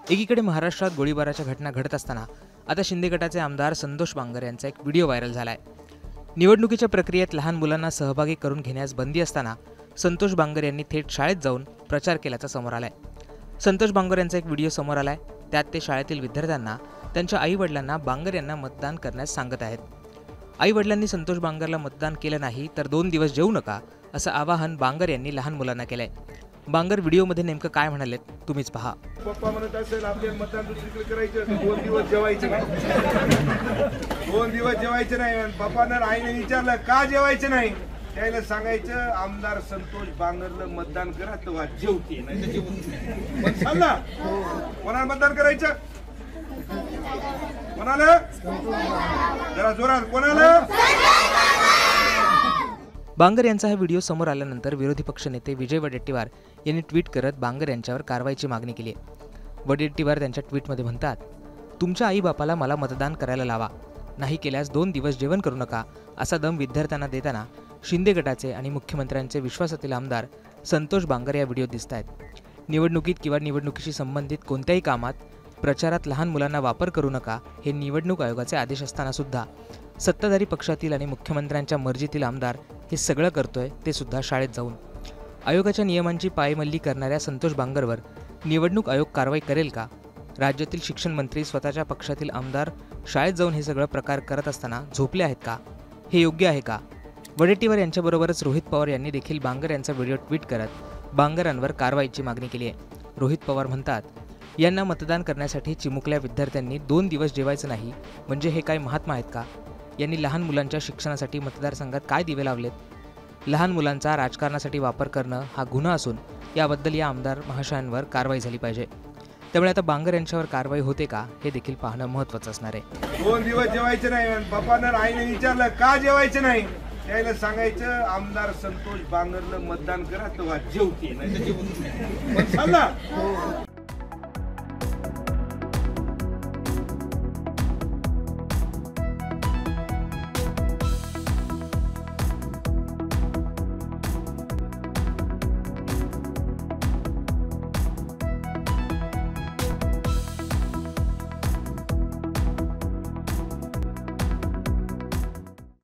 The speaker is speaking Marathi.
एकीकडे महाराष्ट्रात गोळीबाराच्या घटना घडत असताना आता शिंदे गटाचे आमदार संतोष बांगर यांचा एक व्हिडिओ व्हायरल झालाय। निवडणुकीच्या प्रक्रियेत लहान मुलांना सहभागी करून घेण्यास बंदी असताना संतोष बांगर यांनी थेट शाळेत जाऊन प्रचार केल्याचा समोर आलाय। संतोष बांगर यांचा एक व्हिडिओ समोर आलाय, त्यात ते शाळेतील विद्यार्थ्यांना त्यांच्या आई-वडिलांना बांगर यांना मतदान करण्यास सांगत आहेत। आई-वडिलांनी संतोष बांगरला मतदान केलं नाही तर 2 दिवस जेवू नका असं आवाहन बांगर यांनी लहान मुलांना केलंय। बांगर व्हिडिओमध्ये नेमकं काय म्हणालेत तुम्हीच पहा। पप्पा म्हणत असेल आपल्याला मतदान दुसरीकडे करायचं, 2 दिवस जेवायचं नाही, 2 दिवस जेवायचं नाही। पप्पानं आईने विचारलं का जेवायचं नाही, त्याला सांगायचं आमदार संतोष बांगरला मतदान करा तेव्हा जेवते, नाही तर जेवत नाही। पण सांगा कोणाला मतदान करायचं, कोणाला, जरा जोरात कोणाला। बांगर यांचा हा व्हिडिओ समोर आल्यानंतर विरोधी पक्षनेते विजय वडेट्टीवार यांनी ट्विट करत बांगर यांच्यावर कारवाईची मागणी केली आहे। वडेट्टीवार त्यांच्या ट्विटमध्ये म्हणतात, तुमच्या आई बापाला मला मतदान करायला लावा, नाही केल्यास 2 दिवस जेवण करू नका असा दम विद्यार्थ्यांना देताना शिंदे गटाचे आणि मुख्यमंत्र्यांचे विश्वासातील आमदार संतोष बांगर या व्हिडिओत दिसत आहेत। निवडणुकीत किंवा निवडणुकीशी संबंधित कोणत्याही कामात प्रचारात लहान मुलांना वापर करू नका हे निवडणूक आयोगाचे आदेश असताना सुद्धा सत्ताधारी पक्षातील आणि मुख्यमंत्र्यांच्या मर्जीतील आमदार हे सगळं करतोय, ते सुद्धा शाळेत जाऊन। आयोगाच्या नियमांची पायमल्ली करणाऱ्या संतोष बांगरवर निवडणूक आयोग कारवाई करेल का? राज्यातील शिक्षण मंत्री स्वतःच्या पक्षातील आमदार शाळेत जाऊन हे सगळं प्रकार करत असताना झोपले आहेत का? हे योग्य आहे का? वडेट्टीवार यांच्याबरोबरच रोहित पवार यांनी देखील बांगर यांचा व्हिडिओ ट्विट करत बांगरांवर कारवाईची मागणी केली आहे। रोहित पवार म्हणतात, यांना मतदान करण्यासाठी चिमुकल्या विद्यार्थ्यांनी 2 दिवस जेवायचं नाही म्हणजे हे काय महात्मा आहेत का? यांनी लहान मुलांच्या शिक्षणासाठी मतदारसंघात काय दिवे लावलेत? लहान मुलांचा राजकारणासाठी वापर करणं हा गुन्हा असून याबद्दल या आमदार महाशयांवर कारवाई झाली पाहिजे। त्यामुळे आता बांगर यांच्यावर कारवाई होते का हे देखील पाहणं महत्त्वाचं असणार आहे। 2 दिवस जेवायचं नाही। पप्पानं आईने विचारलं का जेवायचं नाही, त्याला सांगायचं आमदार संतोष बांगरला मतदान करा तेव्हा जेवते, नाही तर जेवत नाही। पण सांगा